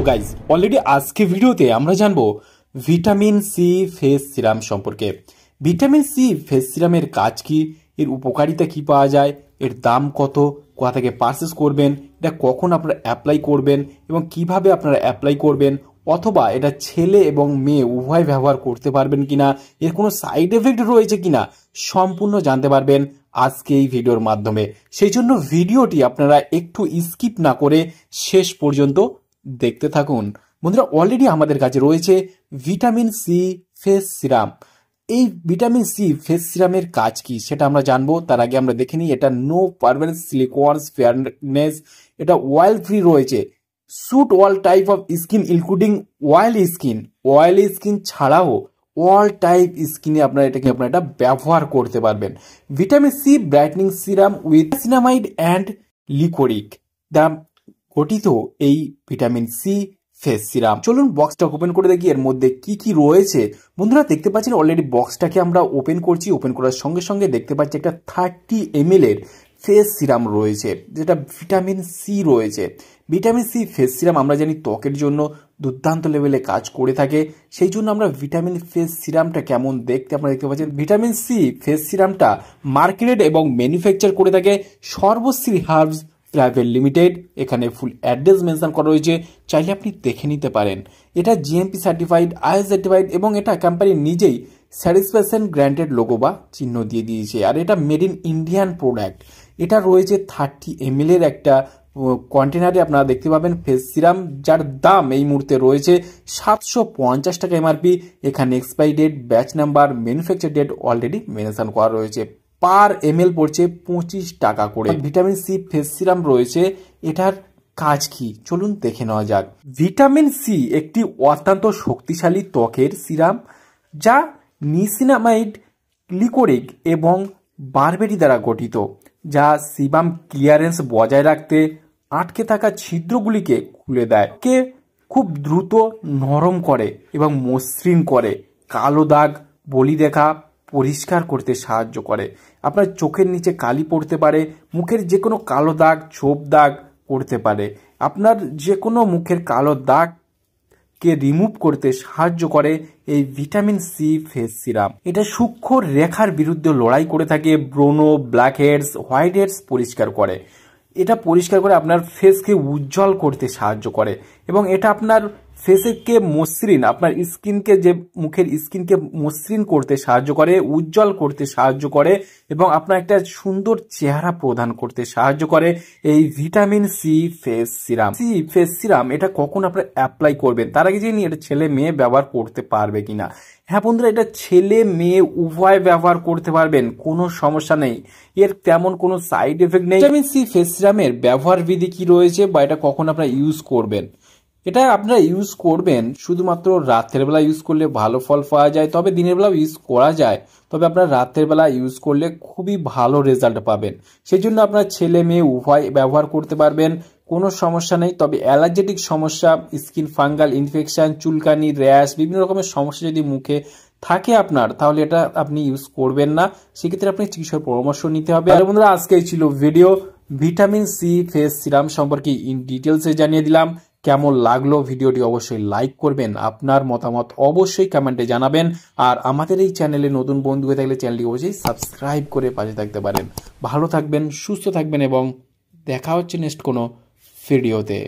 Guys already আজকে ভিডিওতে আমরা জানবো ভিটামিন সি ফেস সিরাম সম্পর্কে। ভিটামিন সি ফেস সিরামের কাজ কি, এর উপকারিতা কি পাওয়া যায়, এর দাম কত, কোথা থেকে পারচেস করবেন, এটা কখন আপনারা অ্যাপ্লাই করবেন এবং কিভাবে আপনারা অ্যাপ্লাই করবেন, অথবা এটা ছেলে এবং মেয়ে উভয় ব্যবহার করতে পারবেন কিনা, এর কোনো সাইড এফেক্ট রয়েছে কিনা সম্পূর্ণ জানতে পারবেন আজকে এই ভিডিওর মাধ্যমে। সেই জন্য ভিডিওটি আপনারা একটু স্কিপ না করে শেষ পর্যন্ত দেখতে থাকুন। বন্ধুরা, অলরেডি আমাদের কাছে রয়েছে ভিটামিন সি ফেস সিরাম। এই ভিটামিন সি ফেস সিরামের কাজ কি সেটা আমরা জানবো। তার আগে আমরা দেখে নিই, এটা নো পারভেন্ট সিলিকনস ফেয়ারনেস, এটা অয়েল ফ্রি রয়েছে, suit all type of skin including oily skin ছাড়াও অল টাইপ স্কিনে আপনারা এটা ব্যবহার করতে পারবেন। Vitamin C brightening serum with niacinamide and liquorice দ্বারা গঠিত এই ভিটামিন সি ফেস সিরাম। চলুন বক্সটা ওপেন করে দেখি এর মধ্যে কি কি রয়েছে। বন্ধুরা দেখতে পাচ্ছেন অলরেডি বক্সটাকে আমরা ওপেন করছি। ওপেন করার সঙ্গে সঙ্গে দেখতে পাচ্ছি একটা 30 ml এর ফেস সিরাম রয়েছে, যেটা ভিটামিন সি রয়েছে। ভিটামিন সি ফেস সিরাম আমরা জানি ত্বকের জন্য দুর্দান্ত লেভেলে কাজ করে থাকে। সেই জন্য আমরা ভিটামিন ফেস সিরামটা কেমন দেখতে আপনারা দেখতে পাচ্ছেন। ভিটামিন সি ফেস সিরামটা মার্কেটেড এবং ম্যানুফ্যাকচার করে থাকে সর্বশ্রী হার্বস প্রাইভেট লিমিটেড। এখানে ফুল অ্যাড্রেস মেনশন করা রয়েছে, চাইলে আপনি দেখে নিতে পারেন। এটা জিএমপি সার্টিফাইড, আইএস সার্টিফাইড এবং এটা কোম্পানি নিজেই স্যাটিসফ্যাকশন গ্র্যান্টেড লোগো বা চিহ্ন দিয়ে দিয়েছে। আর এটা মেড ইন ইন্ডিয়ান প্রোডাক্ট। এটা রয়েছে 30 ml এর একটা কন্টেনারে আপনারা দেখতে পাবেন ফেস সিরাম, যার দাম এই মুহূর্তে রয়েছে 750 টাকা এমআরপি। এখানে expiry date, batch number, manufacture date already mention করা রয়েছে। পার ml পড়ছে 25 টাকা করে। ভিটামিন সি ফেস সিরাম রয়েছে, এটার কাজ কি চলুন দেখে নেওয়া যাক। ভিটামিন সি একটি অত্যন্ত শক্তিশালী ত্বকের সিরাম, যা নিসিনামাইড, লিকোরিক এবং বারবেরি দ্বারা গঠিত, যা সিবাম ক্লিয়ারেন্স বজায় রাখতে আটকে থাকা ছিদ্রগুলিকে খুলে দেয়, কে খুব দ্রুত নরম করে এবং মসৃণ করে, কালো দাগ, বলি দেখা পরিষ্কার করতে সাহায্য করে। আপনার চোখের নিচে কালি পড়তে পারে, মুখের যে কোনো কালো দাগ, ছোপ দাগ পড়তে পারে। আপনার যে কোনো মুখের কালো দাগকে রিমুভ করতে সাহায্য করে এই ভিটামিন সি ফেস সিরাম। এটা সূক্ষ্ম রেখার বিরুদ্ধে লড়াই করে থাকে, ব্রোনো, ব্ল্যাক হেডস, হোয়াইট হেডস পরিষ্কার করে। এটা পরিষ্কার করে আপনার ফেসকে উজ্জ্বল করতে সাহায্য করে এবং এটা আপনার ফেসকে মসৃণ, আপনার স্কিনকে, যে মুখের স্কিনকে মসৃণ করতে সাহায্য করে, উজ্জ্বল করতে সাহায্য করে এবং আপনার একটা সুন্দর চেহারা প্রদান করতে সাহায্য করে এই vitamin C face serum. C face serum এটা কখন আপনারা অ্যাপ্লাই করবেন তার আগে জেনে এটা ছেলে মেয়ে ব্যবহার করতে পারবে কিনা। হ্যাঁ বন্ধুরা, এটা ছেলে মেয়ে উভয় ব্যবহার করতে পারবেন, কোনো সমস্যা নেই, এর তেমন কোনো সাইড এফেক্ট নেই। ভিটামিন সি ফেস সিরামের ব্যবহার বিধি কি রয়েছে বা এটা কখন আপনারা ইউজ করবেন। এটা আপনারা ইউজ করবেন শুধুমাত্র রাতের বেলা ইউজ করলে ভালো ফল পাওয়া যায়, তবে দিনের বেলাও ইউজ করা যায়, তবে আপনারা রাতের বেলা ইউজ করলে খুবই ভালো রেজাল্ট পাবেন। সেই জন্য আপনারা ছেলে মেয়ে উভয় ব্যবহার করতে পারবেন, কোনো সমস্যা নেই। তবে অ্যালার্জেটিক সমস্যা, স্কিন ফাঙ্গাল ইনফেকশন, চুলকানি, র্যাশ, বিভিন্ন রকমের সমস্যা যদি মুখে থাকে আপনার, তাহলে এটা আপনি ইউজ করবেন না। সেক্ষেত্রে আপনি চিকিৎসার পরামর্শ নিতে হবে। আর বন্ধুরা, আজকেই ছিল video vitamin C face serum সম্পর্কে ইন ডিটেলসে জানিয়ে দিলাম। কেমন লাগলো ভিডিওটি অবশ্যই লাইক করবেন, আপনার মতামত অবশ্যই কমেন্টে জানাবেন। আর আমাদের এই চ্যানেলে নতুন বন্ধু হয়ে থাকলে চ্যানেলটি অবশ্যই সাবস্ক্রাইব করে পাশে থাকতে পারেন। ভালো থাকবেন, সুস্থ থাকবেন এবং দেখা হচ্ছে নেক্সট কোনো ভিডিওতে।